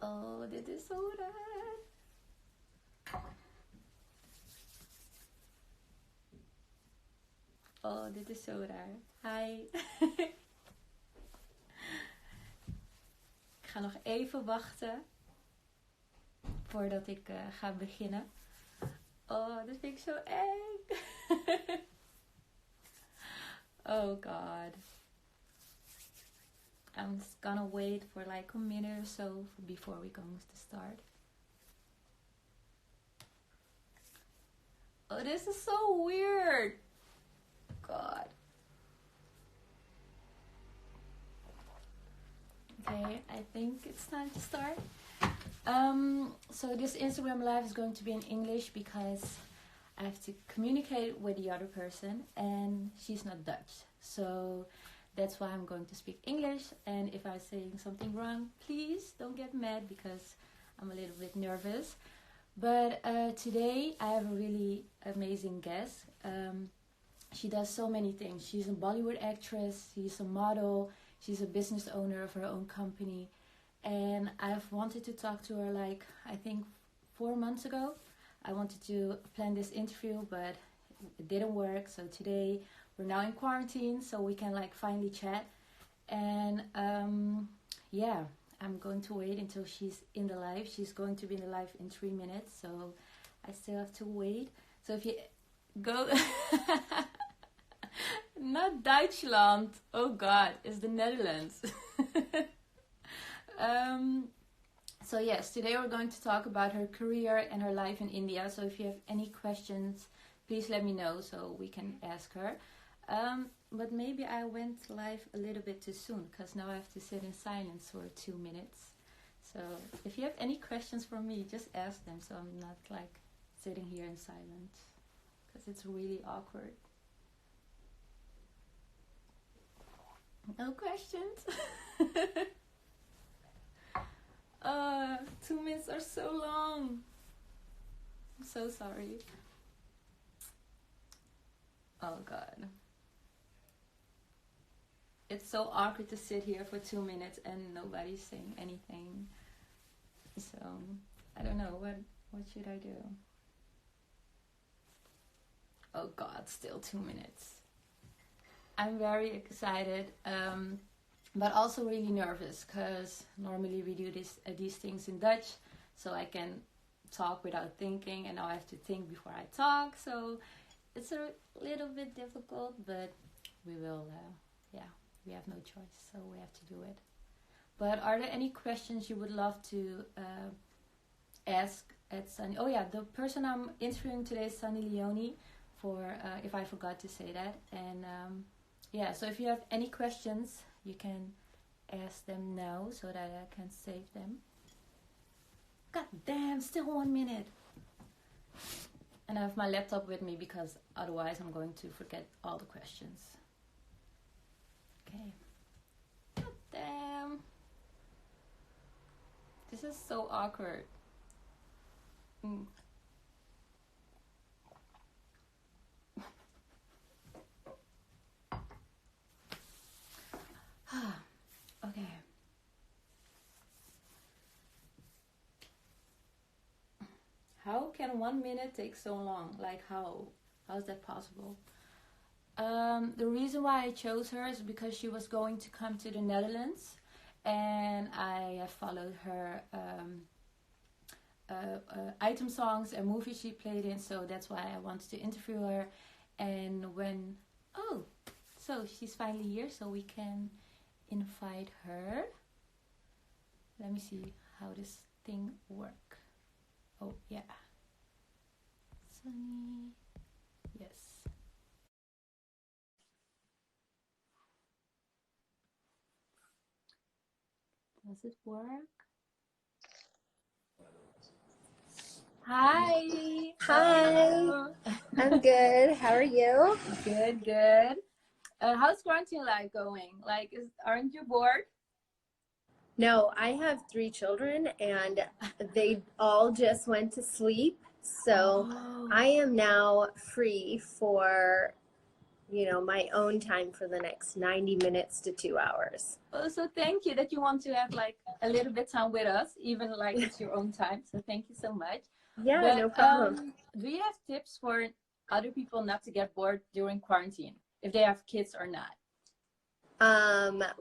Oh, dit is zo raar. Oh, dit is zo raar. Hi. Ik ga nog even wachten voordat ik ga beginnen. Oh, dat vind ik zo eng. Oh god. I'm just gonna wait for like a minute or so before we going to start. Oh, this is so weird. God. Okay, I think it's time to start. So this Instagram live is going to be in English because I have to communicate with the other person and she's not Dutch. So that's why I'm going to speak English. And if I'm saying something wrong, please don't get mad because I'm a little bit nervous. But today I have a really amazing guest. She does so many things. She's a Bollywood actress, she's a model, she's a business owner of her own company. And I've wanted to talk to her like, I think 4 months ago. I wanted to plan this interview, but it didn't work. So today we're now in quarantine, so we can like finally chat. And yeah, I'm going to wait until she's in the live. She's going to be in the live in 3 minutes, so I still have to wait. So if you go... Not Duitsland. Oh god, it's the Netherlands. So yes, today we're going to talk about her career and her life in India. So if you have any questions, please let me know so we can ask her. But maybe I went live a little bit too soon because now I have to sit in silence for 2 minutes. So if you have any questions for me, just ask them so I'm not like sitting here in silence because it's really awkward. No questions? 2 minutes are so long. I'm so sorry. Oh god. It's so awkward to sit here for 2 minutes and nobody's saying anything. So, I don't know. What should I do? Oh god, still 2 minutes. I'm very excited, but also really nervous because normally we do these things in Dutch, so I can talk without thinking, and now I have to think before I talk. So it's a little bit difficult, but we will. We have no choice, so we have to do it. But are there any questions you would love to ask at Sunny? Oh yeah, the person I'm interviewing today is Sunny Leone. For if I forgot to say that, and yeah, so if you have any questions, you can ask them now so that I can save them. God damn, still 1 minute. And I have my laptop with me because otherwise I'm going to forget all the questions. Okay. God damn. This is so awkward. Okay. How can 1 minute take so long? Like how is that possible? The reason why I chose her is because she was going to come to the Netherlands, and I have followed her item songs and movies she played in, so that's why I wanted to interview her. And so she's finally here, so we can invite her. Let me see how this thing works. Oh yeah, Sunny, yes. Does it work? Hi. Hi. I'm good. How are you? Good. How's quarantine life going? Like, aren't you bored? No, I have 3 children and they all just went to sleep. So I am now free for my own time for the next 90 minutes to 2 hours. Also, thank you that you want to have like a little bit time with us, even like it's your own time. So thank you so much. Yeah, But, no problem. Do you have tips for other people not to get bored during quarantine, if they have kids or not?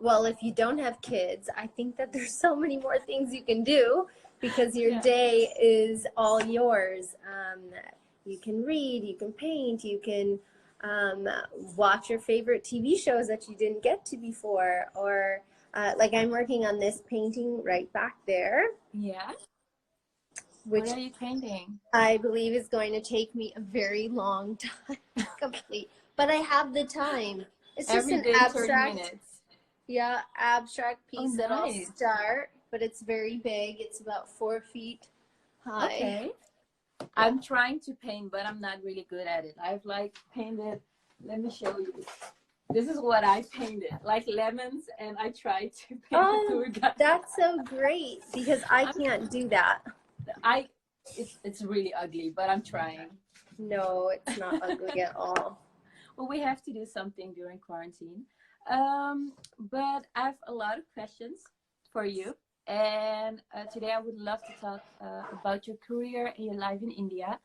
Well, if you don't have kids, I think that there's so many more things you can do because your day is all yours. You can read, you can paint, you can watch your favorite TV shows that you didn't get to before, or like I'm working on this painting right back there. Yeah. Which what are you painting? I believe is going to take me a very long time to complete, but I have the time. It's just Every an day, abstract, 30 minutes. yeah, abstract piece that I'll Nice. start, but it's very big. It's about 4 feet high. Okay. I'm trying to paint, but I'm not really good at it. I've like painted, let me show you. This is what I painted, like lemons, and I tried to paint the tour guide. That's so great because I can't do that. It's really ugly, but I'm trying. No, it's not ugly at all. Well, we have to do something during quarantine. But I have a lot of questions for you. And today I would love to talk about your career and your life in India.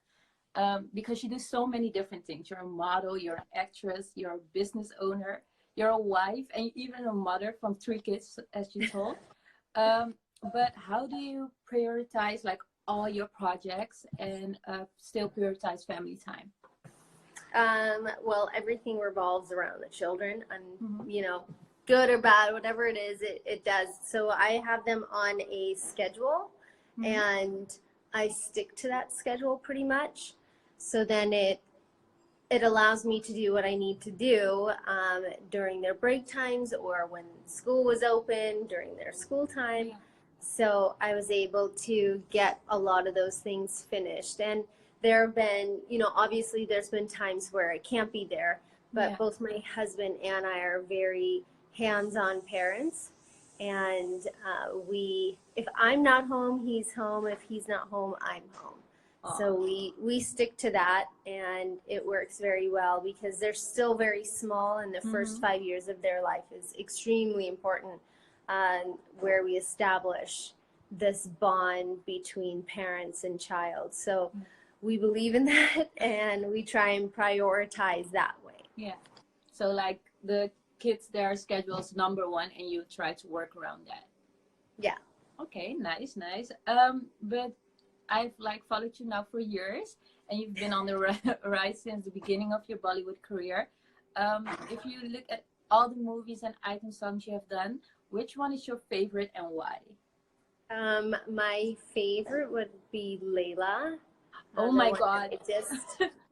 Because you do so many different things. You're a model, you're an actress, you're a business owner, you're a wife, and even a mother from 3 kids, as you told. But how do you prioritize like all your projects and still prioritize family time? Well, everything revolves around the children, and good or bad, whatever it is, it does. So I have them on a schedule, and I stick to that schedule pretty much. So then it allows me to do what I need to do during their break times or when school was open during their school time. So I was able to get a lot of those things finished. And there have been, obviously there's been times where I can't be there, but both my husband and I are very hands-on parents. And if I'm not home, he's home. If he's not home, I'm home. Aww. So we stick to that, and it works very well because they're still very small, and the first 5 years of their life is extremely important, where we establish this bond between parents and child. So we believe in that, and we try and prioritize that way. Yeah. So like the kids, their schedule's number one, and you try to work around that. Yeah. Okay, nice. But I've like followed you now for years, and you've been on the rise since the beginning of your Bollywood career. If you look at all the movies and item songs you have done, which one is your favorite and why? My favorite would be Layla. Oh my God.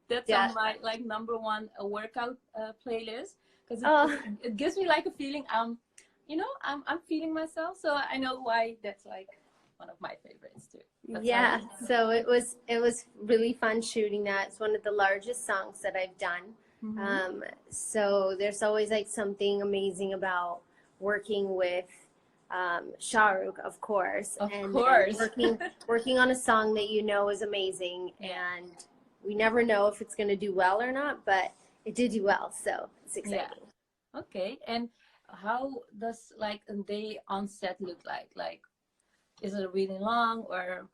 That's Yeah. on my like number one workout playlist, because it gives me like a feeling I'm feeling myself, so I know why that's like one of my favorites too. Yeah, so it was really fun shooting that. It's one of the largest songs that I've done. So there's always like something amazing about working with Shah Rukh, of course. Of course. Working on a song that is amazing, and we never know if it's going to do well or not, but it did do well, so it's exciting. Yeah. Okay, and how does like a day on set look like? Like, is it really long or?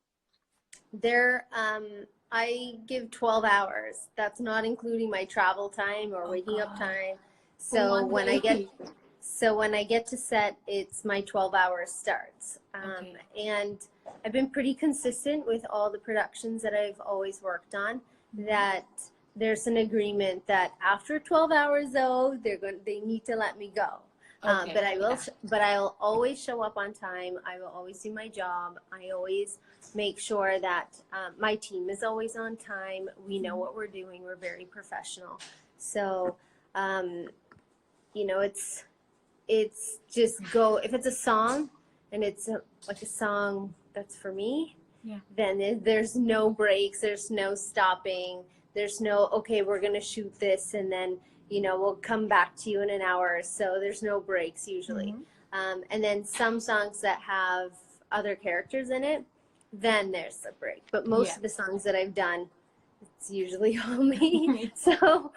I give 12 hours. That's not including my travel time or waking up time. So when I get to set, it's my 12 hours starts. And I've been pretty consistent with all the productions that I've always worked on, that there's an agreement that after 12 hours though, they need to let me go. But I'll always show up on time. I will always do my job. I always make sure that my team is always on time. We know what we're doing. We're very professional. So, it's just go. If it's a song and it's like a song that's for me, then there's no breaks. There's no stopping. There's no, okay, we're going to shoot this and then we'll come back to you in an hour. So there's no breaks usually. And then some songs that have other characters in it, then there's a break. But most of the songs that I've done, it's usually all me. So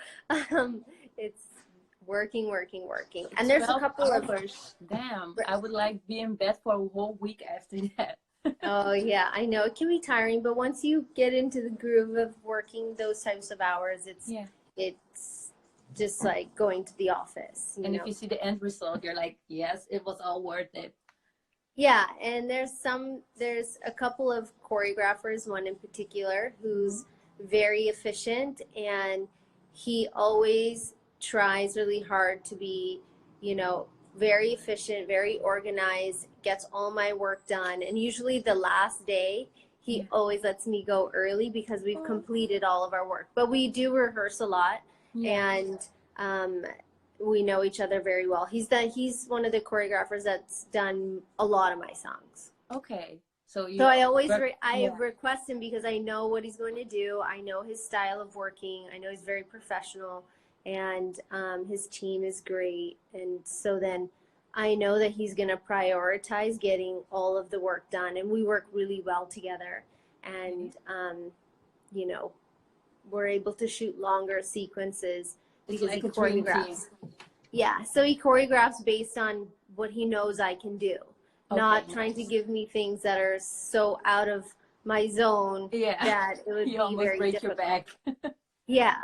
working. It's And there's a 12 couple of hours. Damn, I would like be in bed for a whole week after that. Oh yeah, I know it can be tiring, but once you get into the groove of working those types of hours, Yeah. it's just like going to the office, you And know. if you see the end result, you're like, yes, it was all worth it. Yeah, and there's a couple of choreographers, one in particular who's very efficient, and he always tries really hard to be, you know, very efficient, very organized, gets all my work done. And usually the last day, he always lets me go early because we've completed all of our work. But we do rehearse a lot, and we know each other very well. He's one of the choreographers that's done a lot of my songs. Okay. So I always request him because I know what he's going to do. I know his style of working. I know he's very professional, and his team is great. And so then I know that he's going to prioritize getting all of the work done, and we work really well together. And you know, we're able to shoot longer sequences because like he a dream choreographs. Yeah, so he choreographs based on what he knows I can do, not trying to give me things that are so out of my zone that it would be very break difficult. Your back. Yeah.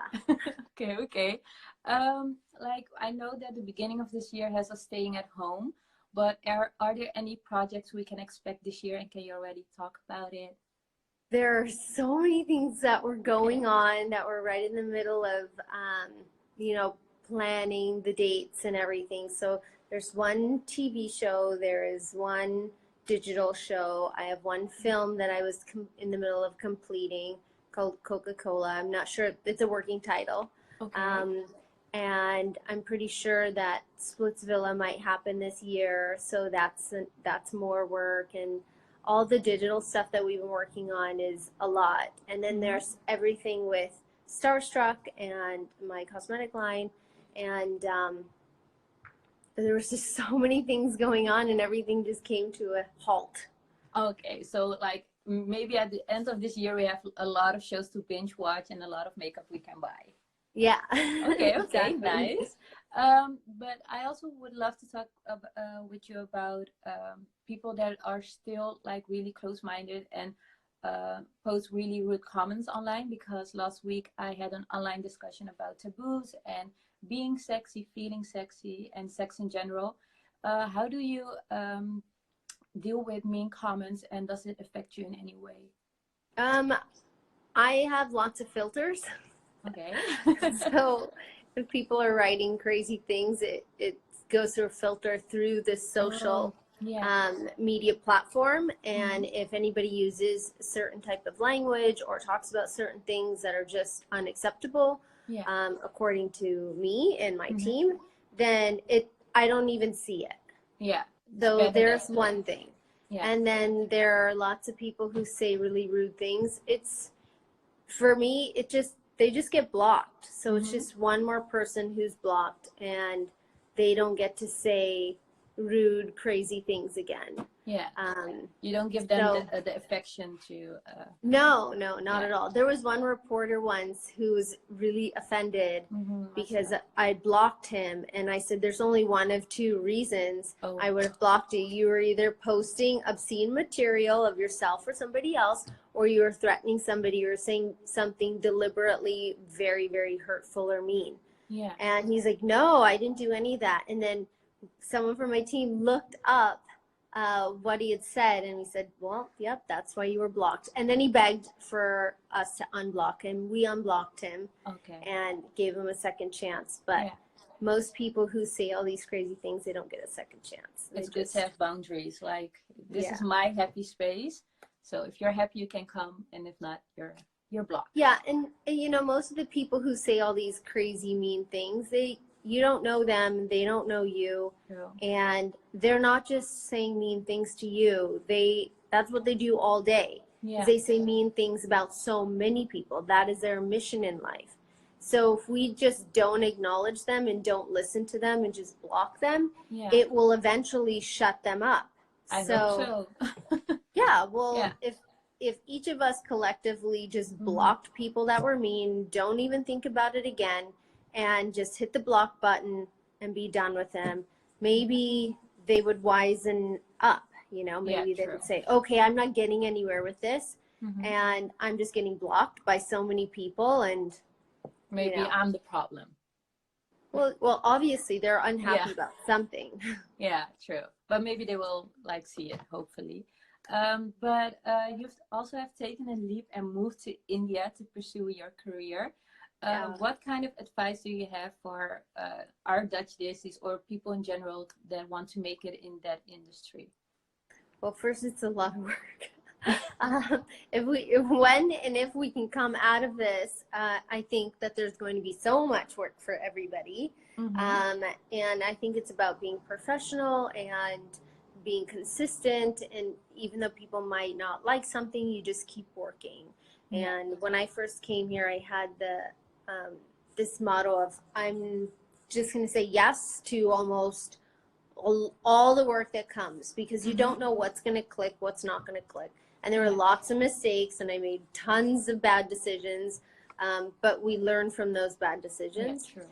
Okay. Like I know that the beginning of this year has us staying at home, but are there any projects we can expect this year, and can you already talk about it? There are so many things that were going on that we're right in the middle of, you know, planning the dates and everything. So there's one TV show, there is one digital show. I have one film that I was in the middle of completing called Coca-Cola. I'm not sure, it's a working title. Okay. And I'm pretty sure that Splitsvilla might happen this year. So that's more work, and all the digital stuff that we've been working on is a lot. And then there's everything with Starstruck and my cosmetic line. And there was just so many things going on, and everything just came to a halt. Okay, so like maybe at the end of this year we have a lot of shows to binge watch and a lot of makeup we can buy. Yeah. Okay, exactly. Nice. But I also would love to talk with you about people that are still like really close-minded and post really rude comments online, because last week I had an online discussion about taboos and being sexy, feeling sexy, and sex in general. How do you deal with mean comments, and does it affect you in any way? I have lots of filters. Okay. So if people are writing crazy things, it goes through a filter through the social media platform. And if anybody uses a certain type of language or talks about certain things that are just unacceptable, according to me and my team, then I don't even see it. Yeah. So there's one thing. Yeah. And then there are lots of people who say really rude things. For me, they just get blocked. So it's just one more person who's blocked, and they don't get to say rude, crazy things again. Yeah. You don't give them the affection to... No, not at all. There was one reporter once who was really offended because I blocked him, and I said, there's only one of two reasons I would have blocked you. You were either posting obscene material of yourself or somebody else, or you were threatening somebody or saying something deliberately very, very hurtful or mean. Yeah. And he's like, no, I didn't do any of that. And then someone from my team looked up what he had said, and he said, well, yep, that's why you were blocked. And then he begged for us to unblock him. We unblocked him and gave him a second chance. But most people who say all these crazy things, they don't get a second chance. It's good to have boundaries. Like, this is my happy space. So if you're happy, you can come, and if not, you're blocked. Yeah, and you know, most of the people who say all these crazy mean things, you don't know them, they don't know you, and they're not just saying mean things to you. That's what they do all day. Yeah. They say mean things about so many people. That is their mission in life. So if we just don't acknowledge them and don't listen to them and just block them, it will eventually shut them up. I hope so. Yeah, well, if each of us collectively just blocked people that were mean, don't even think about it again, and just hit the block button and be done with them, maybe they would wisen up. You know, maybe they would say, okay, I'm not getting anywhere with this, and I'm just getting blocked by so many people, and maybe I'm the problem. Well, obviously they're unhappy about something. Yeah, true. But maybe they will like see it, hopefully. But you've also have taken a leap and moved to India to pursue your career. What kind of advice do you have for our Dutch Daisies or people in general that want to make it in that industry? Well, first, it's a lot of work. If we can come out of this, I think that there's going to be so much work for everybody. And I think it's about being professional and being consistent. And even though people might not like something, you just keep working. And when I first came here, I had this motto of, I'm just going to say yes to almost all the work that comes, because you don't know what's going to click, what's not going to click. And there were lots of mistakes, and I made tons of bad decisions, but we learn from those bad decisions. Yeah,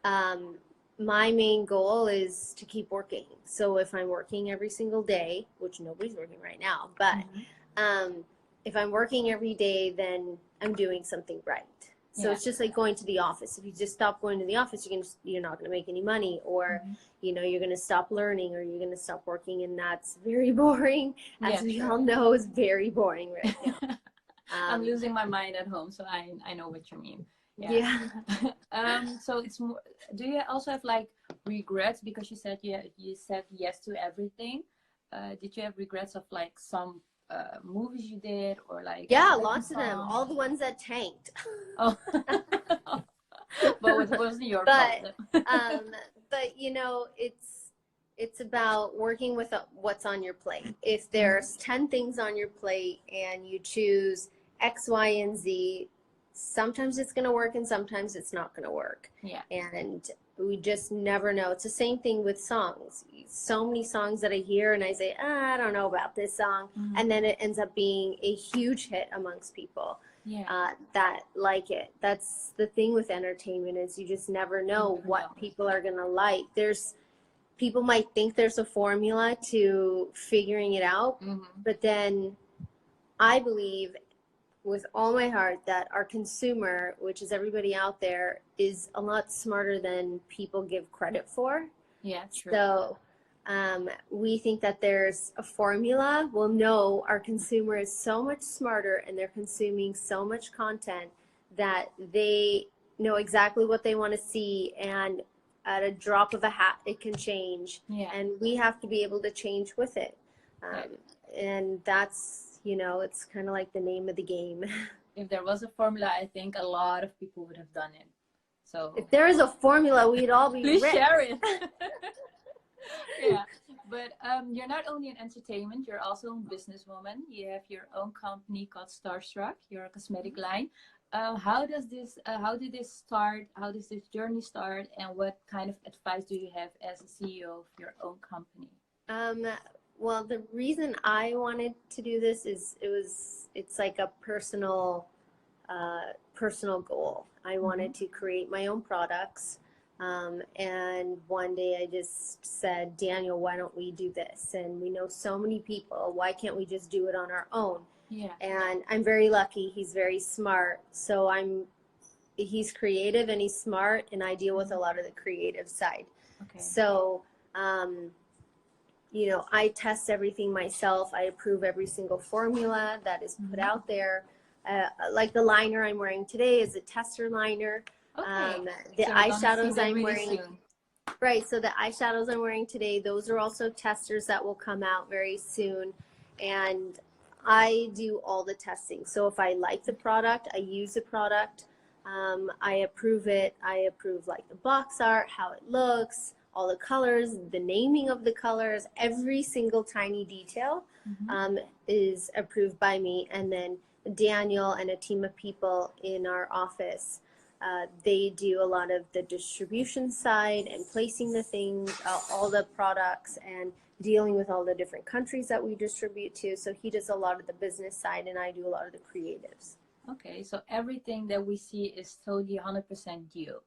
true. My main goal is to keep working. So if I'm working every single day, which nobody's working right now, but if I'm working every day, then I'm doing something right. So it's just like going to the office. If you just stop going to the office, you're not going to make any money, or you're going to stop learning, or you're going to stop working, and that's very boring. As we all know, is very boring right now. I'm losing my mind at home, so I know what you mean. So it's more. Do you also have like regrets, because you said you said yes to everything? Did you have regrets of like some movies you did, or like lots of them, all the ones that tanked. But it wasn't your fault. But it's about working with what's on your plate. If there's 10 things on your plate and you choose X, Y, and Z, sometimes it's going to work and sometimes it's not going to work. And we just never know. It's the same thing with songs. So many songs that I hear and I say, I don't know about this song. And then it ends up being a huge hit amongst people that like it. That's the thing with entertainment, is you just never know what people are going to like. People might think there's a formula to figuring it out, but then I believe with all my heart that our consumer, which is everybody out there, is a lot smarter than people give credit for. Yeah, true. So we think that there's a formula. Well, no, our consumer is so much smarter, and they're consuming so much content that they know exactly what they want to see, and at a drop of a hat, it can change. And we have to be able to change with it. And that's, it's kind of like the name of the game. If there was a formula, I think a lot of people would have done it. So if there is a formula, we'd all be please rich. Share it. But you're not only in entertainment, you're also a businesswoman. You have your own company called Starstruck, your cosmetic line. How did this start? How does this journey start? And what kind of advice do you have as a CEO of your own company? Well, the reason I wanted to do this is it's like a personal goal. I wanted to create my own products. And one day I just said, Daniel, why don't we do this? And we know so many people. Why can't we just do it on our own? And I'm very lucky. He's very smart. So he's creative and he's smart, and I deal with a lot of the creative side. So, I test everything myself. I approve every single formula that is put out there. Like the liner I'm wearing today is a tester liner. The eyeshadows I'm wearing, so the eyeshadows I'm wearing today, those are also testers that will come out very soon. And I do all the testing. So if I like the product, I use the product. I approve it. I approve like the box art, how it looks, all the colors, the naming of the colors, every single tiny detail is approved by me. And then Daniel and a team of people in our office, they do a lot of the distribution side and placing the things, all the products, and dealing with all the different countries that we distribute to. So he does a lot of the business side and I do a lot of the creatives. Okay, so everything that we see is totally 100% you.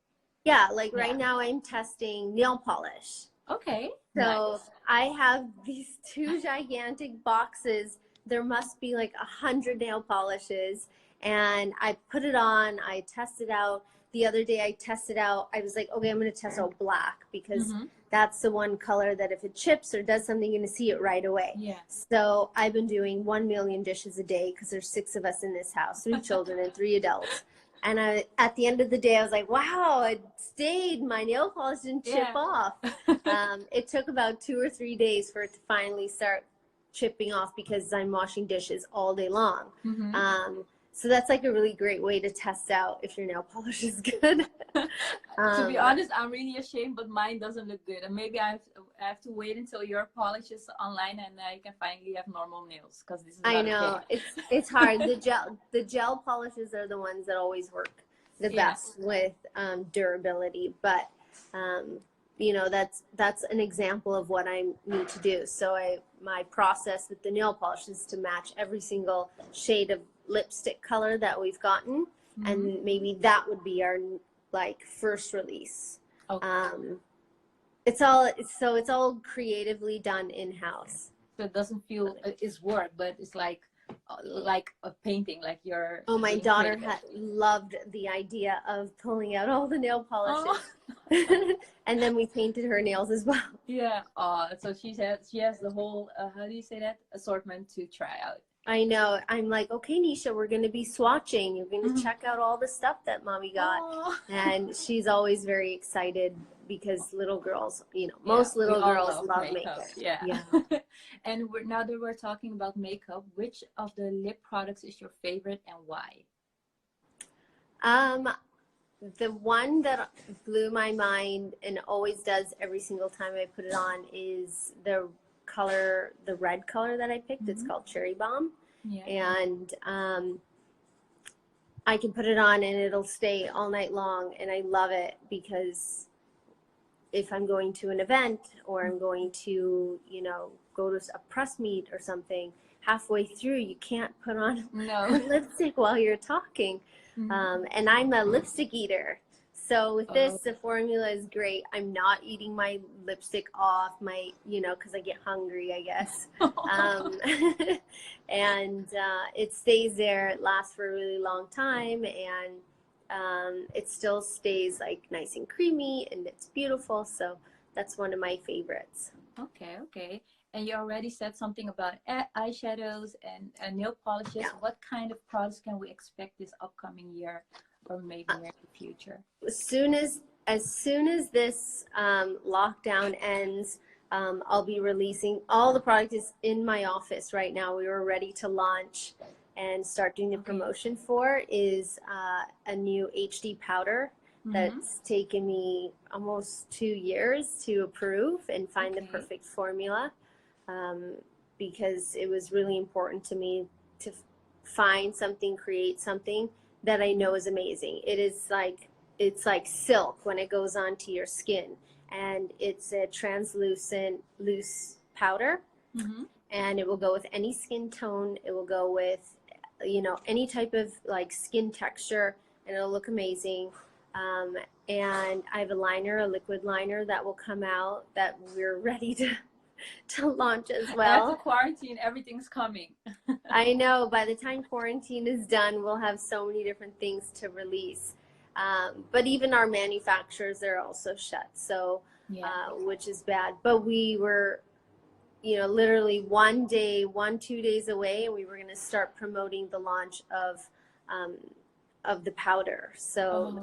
Yeah, like Yeah. right now I'm testing nail polish. Okay. So Nice. I have these 2 gigantic boxes. There must be like 100 nail polishes, and I put it on. I tested out. The other day I tested out. I was like, okay, I'm going to test out black because that's the one color that if it chips or does something, you're going to see it right away. Yeah. So I've been doing 1 million dishes a day because there's 6 of us in this house, 3 children and 3 adults. And at the end of the day, I was like, wow, it stayed. My nail polish didn't chip off. It took about 2 or 3 days for it to finally start chipping off because I'm washing dishes all day long. So that's like a really great way to test out if your nail polish is good. To be honest, I'm really ashamed, but mine doesn't look good. And maybe I have to wait until your polish is online and I can finally have normal nails, because this is not I know okay. it's hard. The gel polishes are the ones that always work the best with durability. But you know, that's an example of what I need to do. So my process with the nail polish is to match every single shade of lipstick color that we've gotten, and maybe that would be our like first release. Okay. It's all creatively done in-house. So it doesn't feel it's work, but it's like a painting, like you're. Oh, my daughter loved the idea of pulling out all the nail polishes. And then we painted her nails as well. Yeah. So she has the whole how do you say that, assortment to try out. I know. I'm like, okay, Nisha, we're going to be swatching. You're going to check out all the stuff that mommy got. And she's always very excited because little girls, you know, most little girls love makeup. Yeah. And now that we're talking about makeup, which of the lip products is your favorite and why? The one that blew my mind and always does every single time I put it on is the red color that I picked. It's called Cherry Bomb. And I can put it on and it'll stay all night long, and I love it because if I'm going to an event or I'm going to, you know, go to a press meet or something, halfway through you can't put on lipstick while you're talking. And I'm a lipstick eater. So with this, the formula is great. I'm not eating my lipstick off, you know, because I get hungry, I guess. And it stays there. It lasts for a really long time, and it still stays like nice and creamy, and it's beautiful. So that's one of my favorites. Okay. And you already said something about eyeshadows and nail polishes. Yeah. What kind of products can we expect this upcoming year, or maybe in the future? As soon as this lockdown ends, I'll be releasing all the products in my office right now. We were ready to launch and start doing the promotion for is a new HD powder that's taken me almost 2 years to approve and find the perfect formula, because it was really important to me to find something, create something that I know is amazing. It's like silk when it goes onto your skin, and it's a translucent loose powder, and it will go with any skin tone. It will go with, you know, any type of like skin texture, and it'll look amazing. And I have a liquid liner that will come out that we're ready to launch as well. After quarantine, everything's coming. I know. By the time quarantine is done, we'll have so many different things to release. But even our manufacturers are also shut, so which is bad. But we were, you know, literally 2 days away, and we were going to start promoting the launch of the powder. So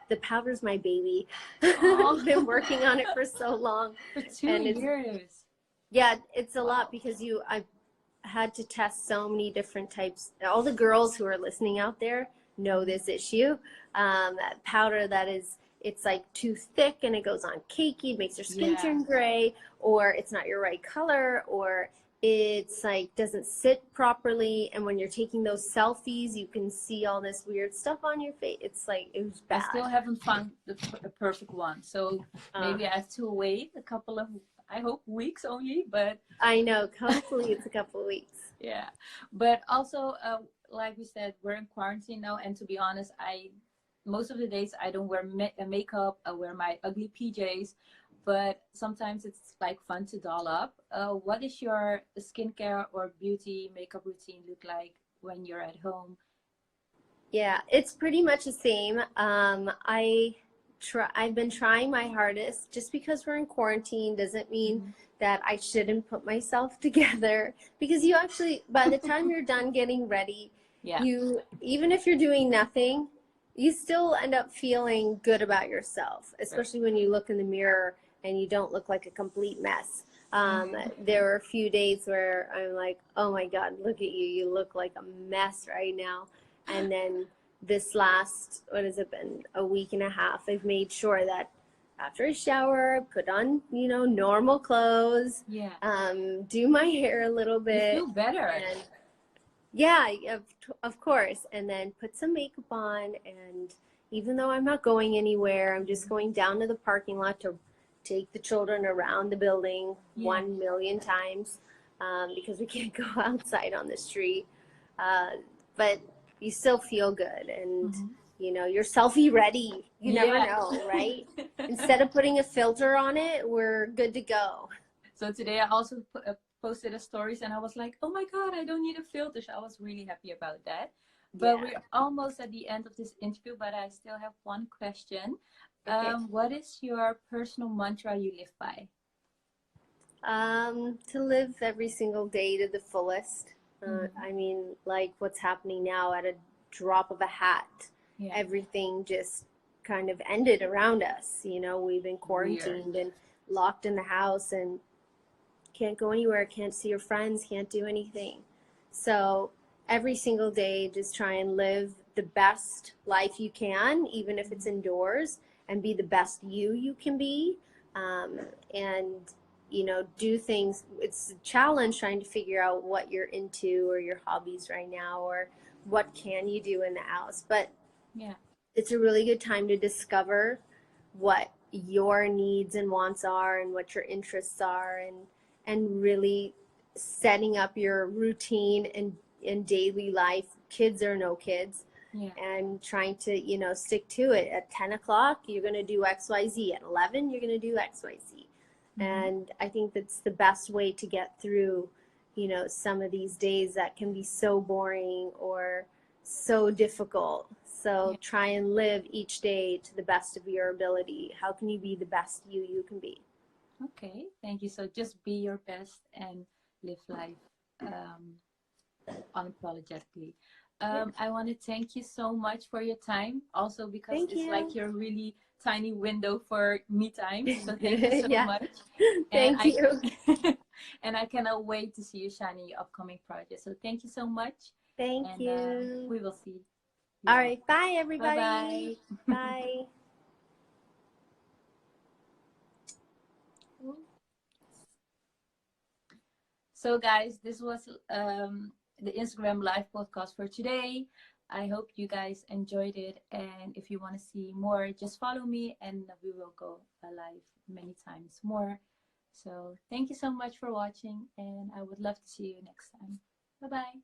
the powder's my baby. I've been working on it for so long. For 2 years. Yeah, it's a lot because I had to test so many different types. All the girls who are listening out there know this issue. Powder that it's like too thick and it goes on cakey, it makes your skin turn gray, or it's not your right color, or it's like doesn't sit properly, and when you're taking those selfies you can see all this weird stuff on your face. It's like, it was bad. I still haven't found the perfect one, so maybe I have to wait a couple of, I hope, weeks only, but I know, hopefully it's a couple of weeks. Yeah, but also like we said, we're in quarantine now, and to be honest, I most of the days I don't wear makeup. I wear my ugly PJs, but sometimes it's like fun to doll up. What is your skincare or beauty makeup routine look like when you're at home? Yeah, it's pretty much the same. I've been trying my hardest. Just because we're in quarantine doesn't mean that I shouldn't put myself together, because you actually, by the time you're done getting ready, Yeah. Even if you're doing nothing, you still end up feeling good about yourself, especially when you look in the mirror and you don't look like a complete mess. There were a few days where I'm like, oh my God, look at you. You look like a mess right now. And then this last, what has it been, a week and a half, I've made sure that after a shower, put on, normal clothes, do my hair a little bit. You feel better. And yeah, of course. And then put some makeup on. And even though I'm not going anywhere, I'm just going down to the parking lot to take the children around the building 1 million times, because we can't go outside on the street. But you still feel good, and you're selfie ready. You never know, right? Instead of putting a filter on it, we're good to go. So today I also posted a stories, and I was like, oh my God, I don't need a filter. So I was really happy about that. But we're almost at the end of this interview, but I still have one question. Okay. What is your personal mantra you live by? To live every single day to the fullest. I mean, like what's happening now, at a drop of a hat, everything just kind of ended around us. We've been quarantined and locked in the house and can't go anywhere, can't see your friends, can't do anything. So every single day, just try and live the best life you can, even if it's indoors, and be the best you can be. And do things. It's a challenge trying to figure out what you're into or your hobbies right now, or what can you do in the house. But it's a really good time to discover what your needs and wants are and what your interests are, and really setting up your routine in daily life, kids or no kids, and trying to, stick to it. At 10 o'clock, you're going to do XYZ. At 11, you're going to do XYZ. And I think that's the best way to get through, some of these days that can be so boring or so difficult. So try and live each day to the best of your ability. How can you be the best you can be? Okay, thank you. So just be your best and live life unapologetically. I want to thank you so much for your time. Also because it's like your really tiny window for me time. So thank you so much. Thank you. And I cannot wait to see you shine in your upcoming project. So thank you so much. Thank you. We will see you. All right. Bye, everybody. Bye-bye. Bye. So guys, this was the Instagram live podcast for today. I hope you guys enjoyed it, and if you want to see more, just follow me and we will go live many times more. So thank you so much for watching, and I would love to see you next time. Bye bye.